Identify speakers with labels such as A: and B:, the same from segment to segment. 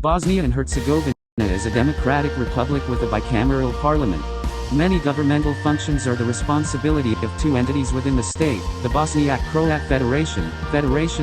A: Bosnia and Herzegovina is a democratic republic with a bicameral parliament. Many governmental functions are the responsibility of two entities within the state, the Bosniak-Croat Federation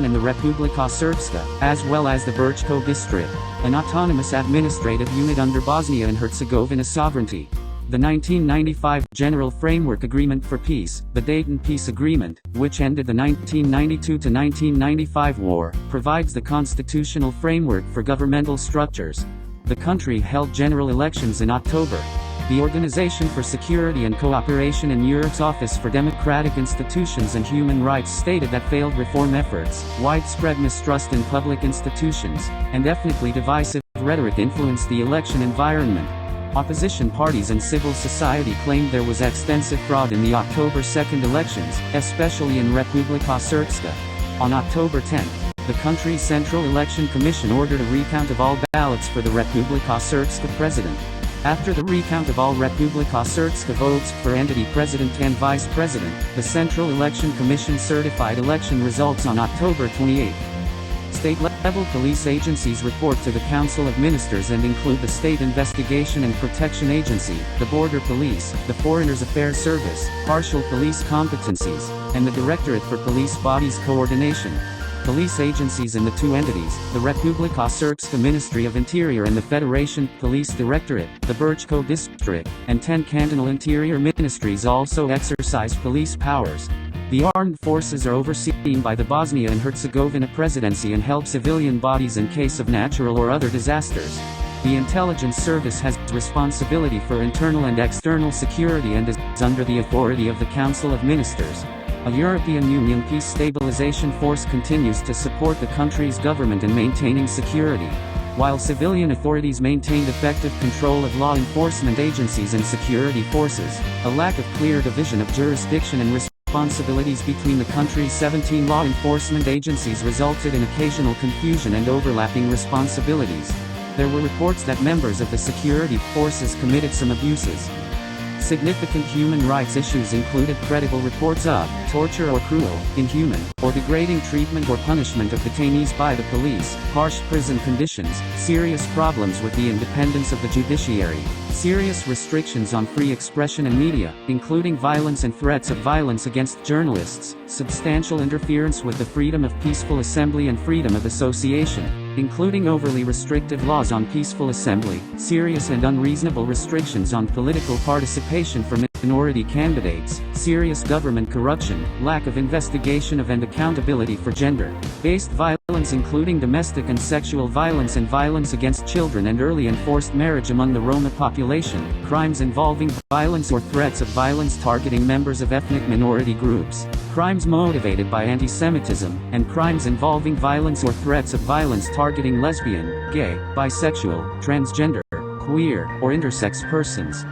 A: and the Republika Srpska, as well as the Brčko district, an autonomous administrative unit under Bosnia and Herzegovina's sovereignty. The 1995 General Framework Agreement for Peace, the Dayton Peace Agreement, which ended the 1992–1995 war, provides the constitutional framework for governmental structures. The country held general elections in October. The Organization for Security and Cooperation in Europe's Office for Democratic Institutions and Human Rights stated that failed reform efforts, widespread mistrust in public institutions, and ethnically divisive rhetoric influenced the election environment. Opposition parties and civil society claimed there was extensive fraud in the October 2 elections, especially in Republika Srpska. On October 10, the country's Central Election Commission ordered a recount of all ballots for the Republika Srpska president. After the recount of all Republika Srpska votes for entity president and vice president, the Central Election Commission certified election results on October 28. State-level police agencies report to the Council of Ministers and include the State Investigation and Protection Agency, the Border Police, the Foreigners Affairs Service, Partial Police Competencies, and the Directorate for Police Bodies Coordination. Police agencies in the two entities, the Republika Srpska Ministry of Interior and the Federation Police Directorate, the Brčko district, and 10 cantonal interior ministries also exercise police powers. The armed forces are overseen by the Bosnia and Herzegovina Presidency and help civilian bodies in case of natural or other disasters. The intelligence service has responsibility for internal and external security and is under the authority of the Council of Ministers. A European Union peace stabilization force continues to support the country's government in maintaining security. While civilian authorities maintained effective control of law enforcement agencies and security forces, a lack of clear division of jurisdiction and responsibilities between the country's 17 law enforcement agencies resulted in occasional confusion and overlapping responsibilities. There were reports that members of the security forces committed some abuses. Significant human rights issues included credible reports of torture or cruel, inhuman, or degrading treatment or punishment of detainees by the police, harsh prison conditions, serious problems with the independence of the judiciary, serious restrictions on free expression and media, including violence and threats of violence against journalists, substantial interference with the freedom of peaceful assembly and freedom of association, including overly restrictive laws on peaceful assembly, serious and unreasonable restrictions on political participation for minority candidates, serious government corruption, lack of investigation of and accountability for gender-based violence including domestic and sexual violence and violence against children and early enforced marriage among the Roma population, crimes involving violence or threats of violence targeting members of ethnic minority groups, crimes motivated by anti-Semitism, and crimes involving violence or threats of violence targeting lesbian, gay, bisexual, transgender, queer, or intersex persons.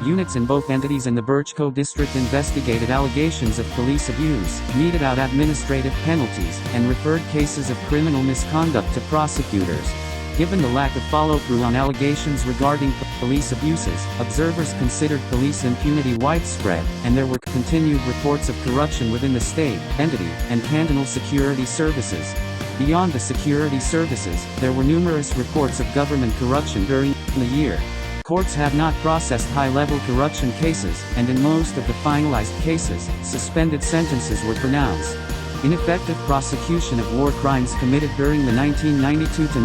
A: Units in both entities and the Brčko district investigated allegations of police abuse, meted out administrative penalties, and referred cases of criminal misconduct to prosecutors. Given the lack of follow-through on allegations regarding police abuses, observers considered police impunity widespread, and there were continued reports of corruption within the state, entity, and cantonal security services. Beyond the security services, there were numerous reports of government corruption during the year. Courts have not processed high-level corruption cases, and in most of the finalized cases, suspended sentences were pronounced. Ineffective prosecution of war crimes committed during the 1992 to